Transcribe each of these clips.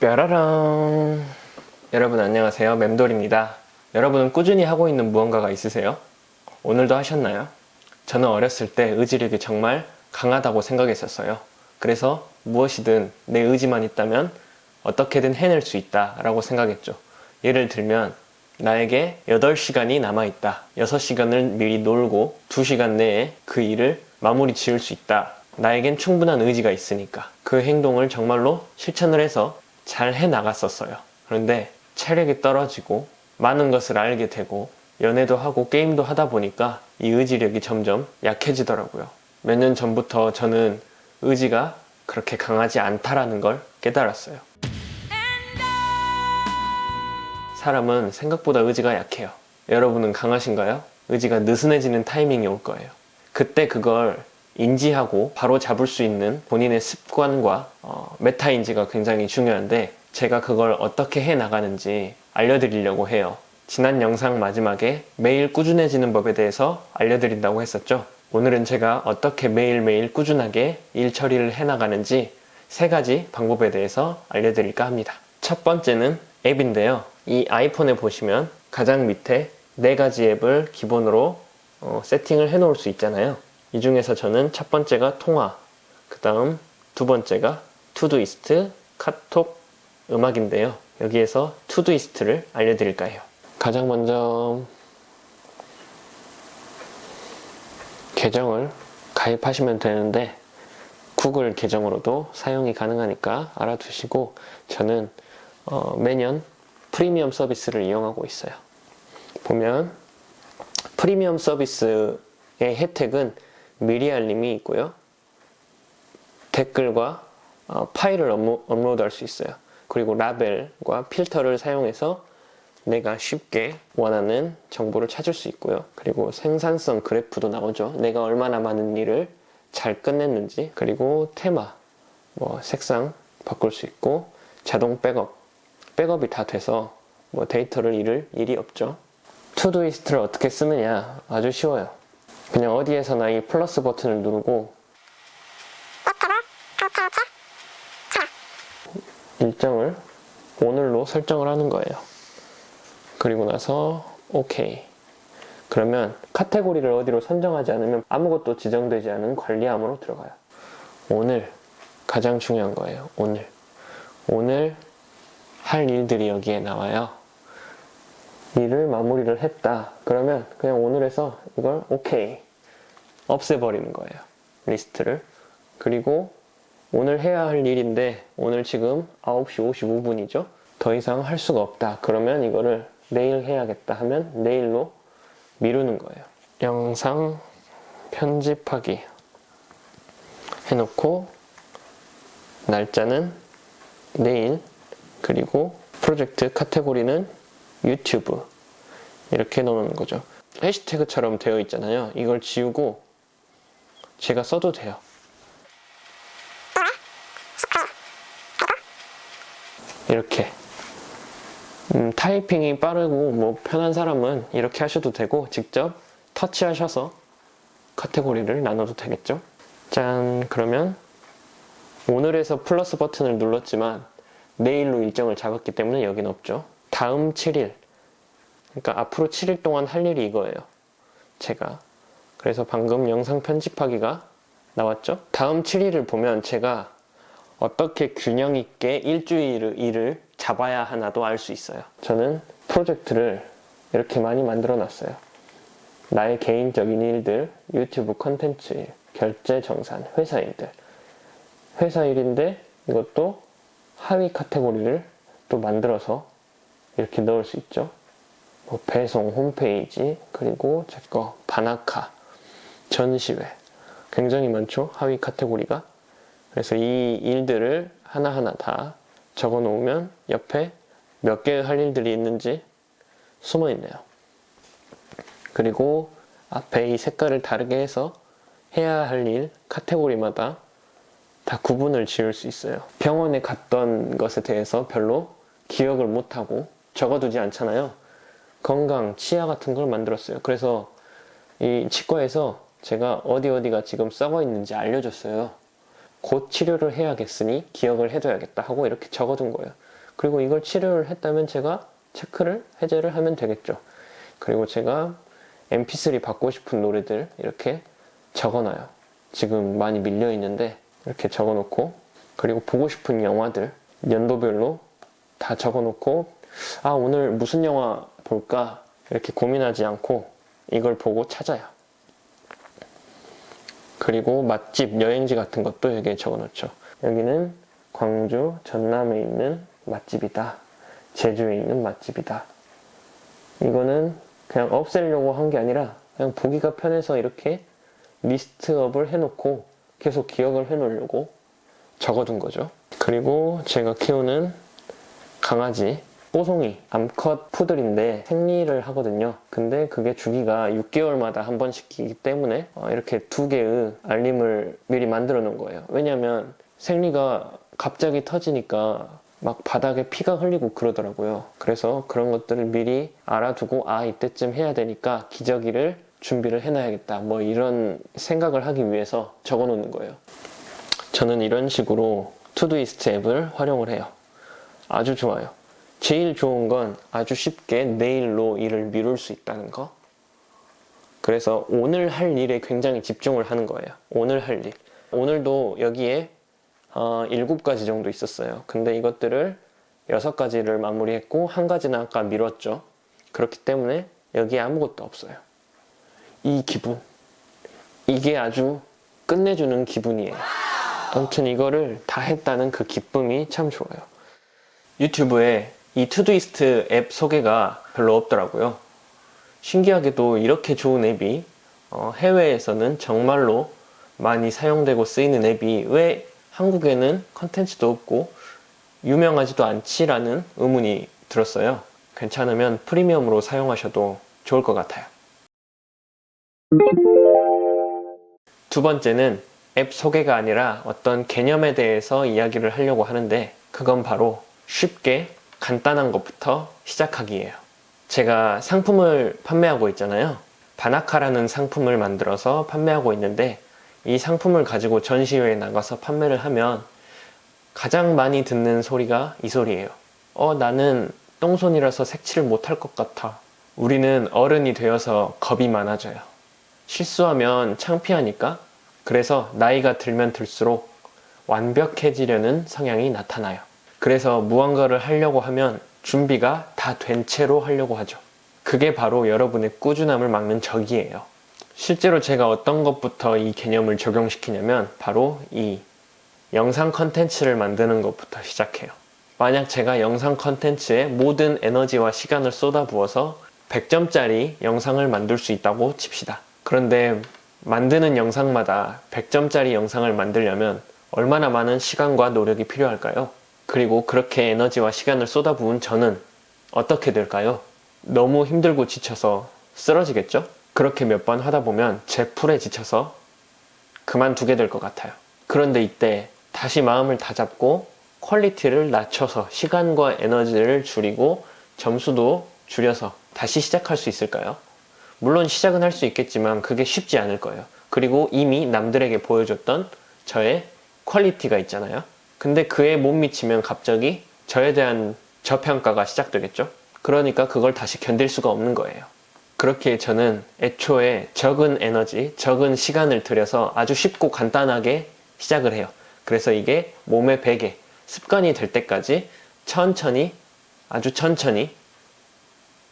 뾰라랑. 여러분 안녕하세요, 맴돌입니다. 여러분은 꾸준히 하고 있는 무언가가 있으세요? 오늘도 하셨나요? 저는 어렸을 때 의지력이 정말 강하다고 생각했었어요. 그래서 무엇이든 내 의지만 있다면 어떻게든 해낼 수 있다 라고 생각했죠. 예를 들면 나에게 8시간이 남아있다. 6시간을 미리 놀고 2시간 내에 그 일을 마무리 지을 수 있다. 나에겐 충분한 의지가 있으니까 그 행동을 정말로 실천을 해서 잘 해나갔었어요. 그런데 체력이 떨어지고 많은 것을 알게 되고 연애도 하고 게임도 하다 보니까 이 의지력이 점점 약해지더라고요. 몇 년 전부터 저는 의지가 그렇게 강하지 않다라는 걸 깨달았어요. 사람은 생각보다 의지가 약해요. 여러분은 강하신가요? 의지가 느슨해지는 타이밍이 올 거예요. 그때 그걸 인지하고 바로 잡을 수 있는 본인의 습관과 메타인지가 굉장히 중요한데, 제가 그걸 어떻게 해 나가는지 알려드리려고 해요. 지난 영상 마지막에 매일 꾸준해지는 법에 대해서 알려드린다고 했었죠. 오늘은 제가 어떻게 매일매일 꾸준하게 일 처리를 해 나가는지 3가지 방법에 대해서 알려드릴까 합니다. 첫 번째는 앱인데요. 이 아이폰에 보시면 가장 밑에 4가지 앱을 기본으로 세팅을 해 놓을 수 있잖아요. 이 중에서 저는 첫 번째가 통화, 그 다음 2번째가 투두이스트, 카톡, 음악인데요. 여기에서 투두이스트를 알려드릴까 해요. 가장 먼저 계정을 가입하시면 되는데 구글 계정으로도 사용이 가능하니까 알아두시고, 저는 매년 프리미엄 서비스를 이용하고 있어요. 보면 프리미엄 서비스의 혜택은 미리 알림이 있고요. 댓글과 파일을 업로드할 수 있어요. 그리고 라벨과 필터를 사용해서 내가 쉽게 원하는 정보를 찾을 수 있고요. 그리고 생산성 그래프도 나오죠. 내가 얼마나 많은 일을 잘 끝냈는지. 그리고 테마, 색상 바꿀 수 있고, 자동 백업이 다 돼서 데이터를 잃을 일이 없죠. 투두이스트를 어떻게 쓰느냐? 아주 쉬워요. 그냥 어디에서나 이 플러스 버튼을 누르고 일정을 오늘로 설정을 하는 거예요. 그리고 나서 OK. 그러면 카테고리를 어디로 선정하지 않으면 아무것도 지정되지 않은 관리함으로 들어가요. 오늘 가장 중요한 거예요. 오늘 할 일들이 여기에 나와요. 일을 마무리를 했다. 그러면 그냥 오늘에서 이걸 OK 없애버리는 거예요. 리스트를. 그리고 오늘 해야 할 일인데 오늘 지금 9시 55분이죠. 더 이상 할 수가 없다. 그러면 이거를 내일 해야겠다 하면 내일로 미루는 거예요. 영상 편집하기 해놓고 날짜는 내일, 그리고 프로젝트 카테고리는 유튜브 이렇게 넣는 거죠. 해시태그처럼 되어 있잖아요. 이걸 지우고 제가 써도 돼요. 이렇게 타이핑이 빠르고 편한 사람은 이렇게 하셔도 되고, 직접 터치하셔서 카테고리를 나눠도 되겠죠. 짠. 그러면 오늘에서 플러스 버튼을 눌렀지만 내일로 일정을 잡았기 때문에 여긴 없죠. 다음 7일, 그러니까 앞으로 7일 동안 할 일이 이거예요. 제가 그래서 방금 영상 편집하기가 나왔죠. 다음 7일을 보면 제가 어떻게 균형 있게 일주일을 잡아야 하나도 알 수 있어요. 저는 프로젝트를 이렇게 많이 만들어 놨어요. 나의 개인적인 일들, 유튜브 컨텐츠 일, 결제 정산, 회사 일들. 회사 일인데 이것도 하위 카테고리를 또 만들어서 이렇게 넣을 수 있죠. 배송, 홈페이지, 그리고 제거 바나카, 전시회. 굉장히 많죠, 하위 카테고리가. 그래서 이 일들을 하나하나 다 적어 놓으면 옆에 몇 개의 할 일들이 있는지 숨어 있네요. 그리고 앞에 이 색깔을 다르게 해서 해야 할 일 카테고리마다 다 구분을 지을 수 있어요. 병원에 갔던 것에 대해서 별로 기억을 못하고 적어두지 않잖아요. 건강, 치아 같은 걸 만들었어요. 그래서 이 치과에서 제가 어디가 지금 썩어 있는지 알려줬어요. 곧 치료를 해야겠으니 기억을 해둬야겠다 하고 이렇게 적어둔 거예요. 그리고 이걸 치료를 했다면 제가 체크를, 해제를 하면 되겠죠. 그리고 제가 mp3 받고 싶은 노래들 이렇게 적어놔요. 지금 많이 밀려있는데 이렇게 적어놓고, 그리고 보고 싶은 영화들 연도별로 다 적어놓고, 아 오늘 무슨 영화 볼까 이렇게 고민하지 않고 이걸 보고 찾아요. 그리고 맛집, 여행지 같은 것도 여기에 적어놓죠. 여기는 광주, 전남에 있는 맛집이다. 제주에 있는 맛집이다. 이거는 그냥 없애려고 한 게 아니라 그냥 보기가 편해서 이렇게 리스트업을 해놓고 계속 기억을 해놓으려고 적어둔 거죠. 그리고 제가 키우는 강아지 뽀송이 암컷 푸들인데 생리를 하거든요. 근데 그게 주기가 6개월마다 한 번씩이기 때문에 이렇게 2개의 알림을 미리 만들어 놓은 거예요. 왜냐면 생리가 갑자기 터지니까 막 바닥에 피가 흘리고 그러더라고요. 그래서 그런 것들을 미리 알아두고, 아 이때쯤 해야 되니까 기저귀를 준비를 해놔야겠다, 뭐 이런 생각을 하기 위해서 적어 놓는 거예요. 저는 이런 식으로 투두이스트 앱을 활용을 해요. 아주 좋아요. 제일 좋은 건 아주 쉽게 내일로 일을 미룰 수 있다는 거. 그래서 오늘 할 일에 굉장히 집중을 하는 거예요. 오늘 할 일. 오늘도 여기에 7가지 정도 있었어요. 근데 이것들을 6가지를 마무리했고 1가지는 아까 미뤘죠. 그렇기 때문에 여기에 아무것도 없어요. 이 기분, 이게 아주 끝내주는 기분이에요. 아무튼 이거를 다 했다는 그 기쁨이 참 좋아요. 유튜브에 이 투두이스트 앱 소개가 별로 없더라고요. 신기하게도 이렇게 좋은 앱이 해외에서는 정말로 많이 사용되고 쓰이는 앱이 왜 한국에는 컨텐츠도 없고 유명하지도 않지라는 의문이 들었어요. 괜찮으면 프리미엄으로 사용하셔도 좋을 것 같아요. 두 번째는 앱 소개가 아니라 어떤 개념에 대해서 이야기를 하려고 하는데, 그건 바로 쉽게 간단한 것부터 시작하기예요. 제가 상품을 판매하고 있잖아요. 바나카라는 상품을 만들어서 판매하고 있는데, 이 상품을 가지고 전시회에 나가서 판매를 하면 가장 많이 듣는 소리가 이 소리예요. 나는 똥손이라서 색칠을 못할 것 같아. 우리는 어른이 되어서 겁이 많아져요. 실수하면 창피하니까. 그래서 나이가 들면 들수록 완벽해지려는 성향이 나타나요. 그래서 무언가를 하려고 하면 준비가 다 된 채로 하려고 하죠. 그게 바로 여러분의 꾸준함을 막는 적이에요. 실제로 제가 어떤 것부터 이 개념을 적용시키냐면 바로 이 영상 컨텐츠를 만드는 것부터 시작해요. 만약 제가 영상 컨텐츠에 모든 에너지와 시간을 쏟아부어서 100점짜리 영상을 만들 수 있다고 칩시다. 그런데 만드는 영상마다 100점짜리 영상을 만들려면 얼마나 많은 시간과 노력이 필요할까요? 그리고 그렇게 에너지와 시간을 쏟아부은 저는 어떻게 될까요? 너무 힘들고 지쳐서 쓰러지겠죠? 그렇게 몇 번 하다 보면 제 풀에 지쳐서 그만두게 될 것 같아요. 그런데 이때 다시 마음을 다잡고 퀄리티를 낮춰서 시간과 에너지를 줄이고 점수도 줄여서 다시 시작할 수 있을까요? 물론 시작은 할 수 있겠지만 그게 쉽지 않을 거예요. 그리고 이미 남들에게 보여줬던 저의 퀄리티가 있잖아요. 근데 그에 못 미치면 갑자기 저에 대한 저평가가 시작되겠죠? 그러니까 그걸 다시 견딜 수가 없는 거예요. 그렇게 저는 애초에 적은 에너지, 적은 시간을 들여서 아주 쉽고 간단하게 시작을 해요. 그래서 이게 몸에 배게, 습관이 될 때까지 천천히, 아주 천천히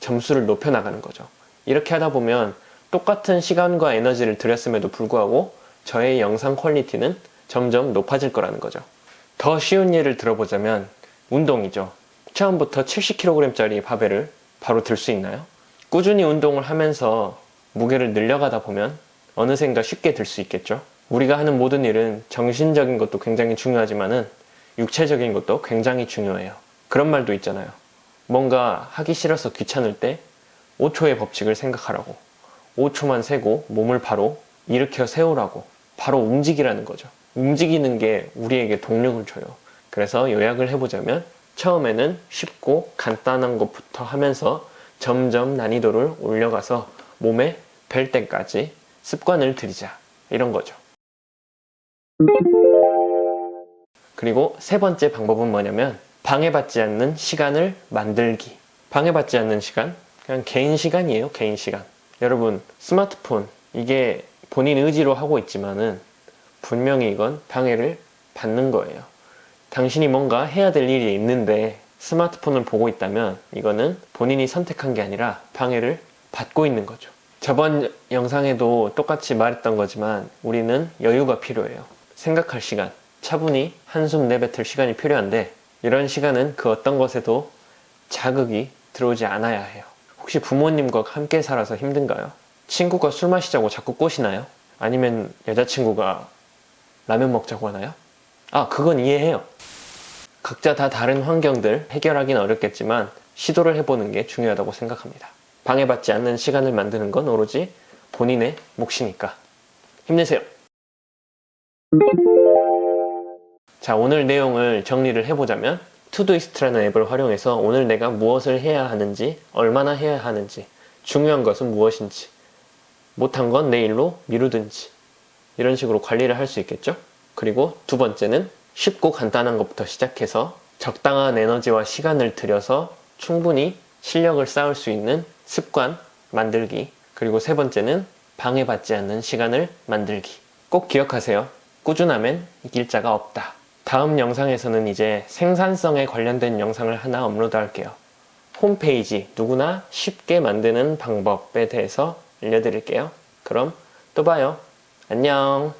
점수를 높여나가는 거죠. 이렇게 하다 보면 똑같은 시간과 에너지를 들였음에도 불구하고 저의 영상 퀄리티는 점점 높아질 거라는 거죠. 더 쉬운 예를 들어보자면 운동이죠. 처음부터 70kg짜리 바벨을 바로 들 수 있나요? 꾸준히 운동을 하면서 무게를 늘려가다 보면 어느샌가 쉽게 들 수 있겠죠. 우리가 하는 모든 일은 정신적인 것도 굉장히 중요하지만은 육체적인 것도 굉장히 중요해요. 그런 말도 있잖아요. 뭔가 하기 싫어서 귀찮을 때 5초의 법칙을 생각하라고. 5초만 세고 몸을 바로 일으켜 세우라고. 바로 움직이라는 거죠. 움직이는 게 우리에게 동력을 줘요. 그래서 요약을 해보자면 처음에는 쉽고 간단한 것부터 하면서 점점 난이도를 올려가서 몸에 뵐 때까지 습관을 들이자, 이런 거죠. 그리고 세 번째 방법은 뭐냐면 방해받지 않는 시간을 만들기. 방해받지 않는 시간? 그냥 개인 시간이에요, 개인 시간. 여러분, 스마트폰, 이게 본인 의지로 하고 있지만은 분명히 이건 방해를 받는 거예요. 당신이 뭔가 해야 될 일이 있는데 스마트폰을 보고 있다면 이거는 본인이 선택한 게 아니라 방해를 받고 있는 거죠. 저번 영상에도 똑같이 말했던 거지만 우리는 여유가 필요해요. 생각할 시간, 차분히 한숨 내뱉을 시간이 필요한데 이런 시간은 그 어떤 것에도 자극이 들어오지 않아야 해요. 혹시 부모님과 함께 살아서 힘든가요? 친구가 술 마시자고 자꾸 꼬시나요? 아니면 여자친구가 라면 먹자고 하나요? 그건 이해해요. 각자 다 다른 환경들 해결하기는 어렵겠지만 시도를 해보는 게 중요하다고 생각합니다. 방해받지 않는 시간을 만드는 건 오로지 본인의 몫이니까 힘내세요. 자, 오늘 내용을 정리를 해보자면 투두이스트라는 앱을 활용해서 오늘 내가 무엇을 해야 하는지, 얼마나 해야 하는지, 중요한 것은 무엇인지, 못한 건 내일로 미루든지 이런 식으로 관리를 할 수 있겠죠? 그리고 두 번째는 쉽고 간단한 것부터 시작해서 적당한 에너지와 시간을 들여서 충분히 실력을 쌓을 수 있는 습관 만들기. 그리고 세 번째는 방해받지 않는 시간을 만들기. 꼭 기억하세요. 꾸준함엔 이길 자가 없다. 다음 영상에서는 이제 생산성에 관련된 영상을 하나 업로드 할게요. 홈페이지 누구나 쉽게 만드는 방법에 대해서 알려드릴게요. 그럼 또 봐요. 안녕.